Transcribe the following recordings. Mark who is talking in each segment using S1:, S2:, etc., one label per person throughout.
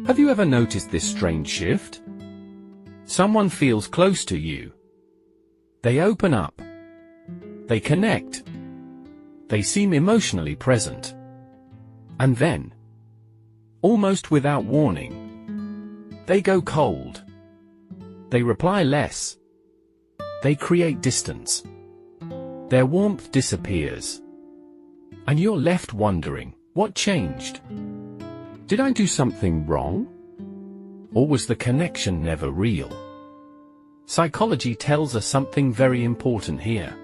S1: Have you ever noticed this strange shift? Someone feels close to you. They open up. They connect. They seem emotionally present. And then, almost without warning, they go cold. They reply less. They create distance. Their warmth disappears. And you're left wondering, what changed? Did I do something wrong? Or was the connection never real? Psychology tells us something very important here.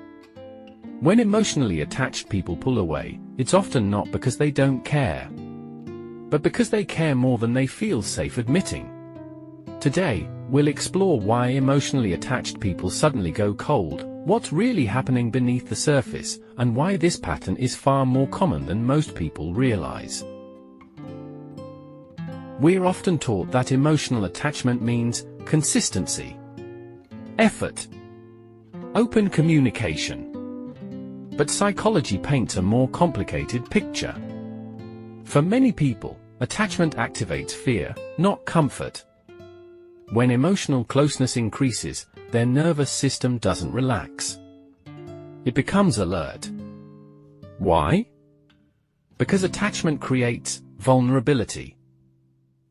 S1: When emotionally attached people pull away, it's often not because they don't care, but because they care more than they feel safe admitting. Today, we'll explore why emotionally attached people suddenly go cold, what's really happening beneath the surface, and why this pattern is far more common than most people realize. We're often taught that emotional attachment means consistency, effort, open communication. But psychology paints a more complicated picture. For many people, attachment activates fear, not comfort. When emotional closeness increases, their nervous system doesn't relax. It becomes alert. Why? Because attachment creates vulnerability,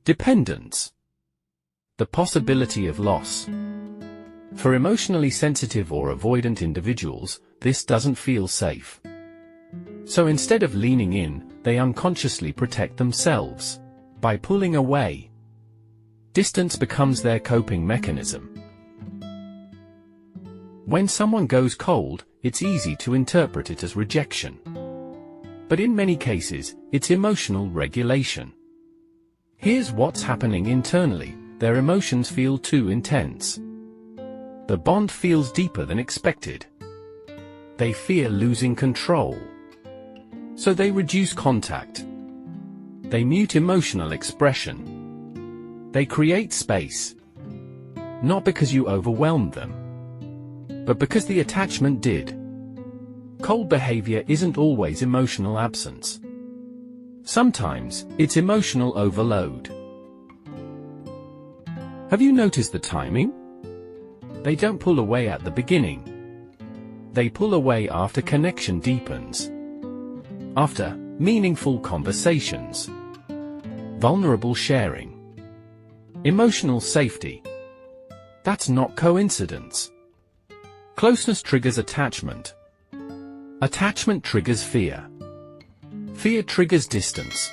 S1: dependence, the possibility of loss. For emotionally sensitive or avoidant individuals, this doesn't feel safe. So instead of leaning in, they unconsciously protect themselves by pulling away. Distance becomes their coping mechanism. When someone goes cold, it's easy to interpret it as rejection. But in many cases, it's emotional regulation. Here's what's happening internally: their emotions feel too intense. The bond feels deeper than expected. They fear losing control. So they reduce contact. They mute emotional expression. They create space. Not because you overwhelmed them, but because the attachment did. Cold behavior isn't always emotional absence. Sometimes, it's emotional overload. Have you noticed the timing? They don't pull away at the beginning. They pull away after connection deepens. After meaningful conversations, vulnerable sharing, emotional safety. That's not coincidence. Closeness triggers attachment. Attachment triggers fear. Fear triggers distance.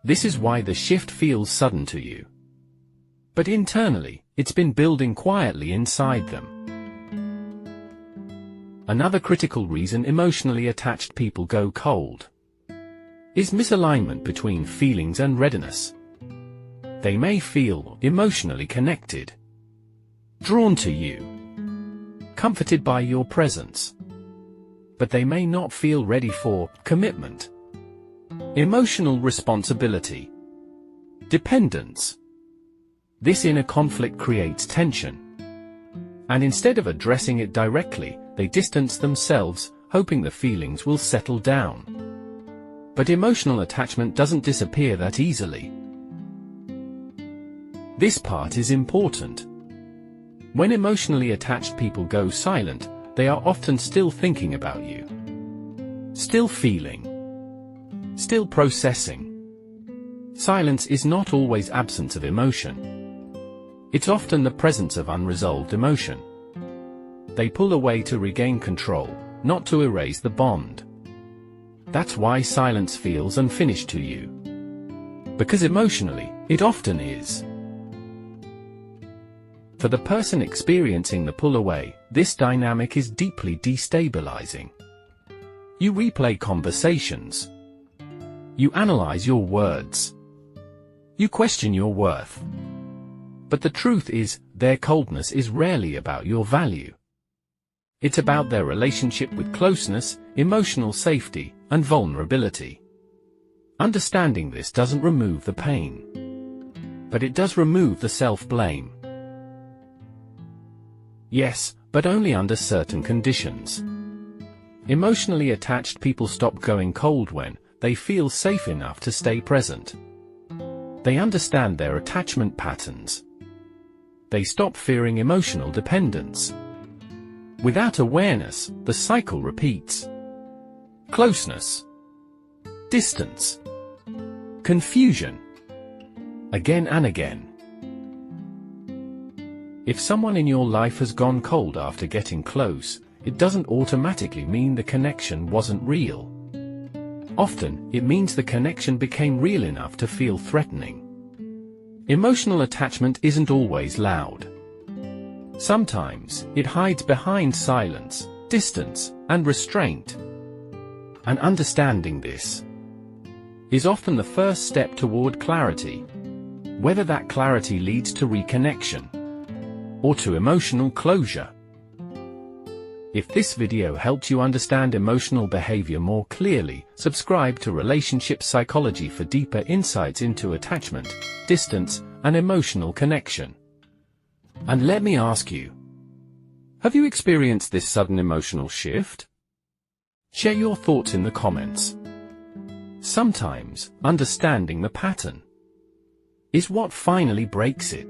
S1: This is why the shift feels sudden to you. But internally, it's been building quietly inside them. Another critical reason emotionally attached people go cold is misalignment between feelings and readiness. They may feel emotionally connected, drawn to you, comforted by your presence, but they may not feel ready for commitment, emotional responsibility, dependence. This inner conflict creates tension. And instead of addressing it directly, they distance themselves, hoping the feelings will settle down. But emotional attachment doesn't disappear that easily. This part is important. When emotionally attached people go silent, they are often still thinking about you, still feeling, still processing. Silence is not always absence of emotion. It's often the presence of unresolved emotion. They pull away to regain control, not to erase the bond. That's why silence feels unfinished to you. Because emotionally, it often is. For the person experiencing the pull away, this dynamic is deeply destabilizing. You replay conversations. You analyze your words. You question your worth. But the truth is, their coldness is rarely about your value. It's about their relationship with closeness, emotional safety, and vulnerability. Understanding this doesn't remove the pain, but it does remove the self-blame. Yes, but only under certain conditions. Emotionally attached people stop going cold when they feel safe enough to stay present. They understand their attachment patterns. They stop fearing emotional dependence. Without awareness, the cycle repeats. Closeness. Distance. Confusion. Again and again. If someone in your life has gone cold after getting close, it doesn't automatically mean the connection wasn't real. Often, it means the connection became real enough to feel threatening. Emotional attachment isn't always loud. Sometimes, it hides behind silence, distance, and restraint. And understanding this is often the first step toward clarity, whether that clarity leads to reconnection or to emotional closure. If this video helped you understand emotional behavior more clearly, subscribe to Relationship Psychology for deeper insights into attachment, distance, and emotional connection. And let me ask you, have you experienced this sudden emotional shift? Share your thoughts in the comments. Sometimes, understanding the pattern is what finally breaks it.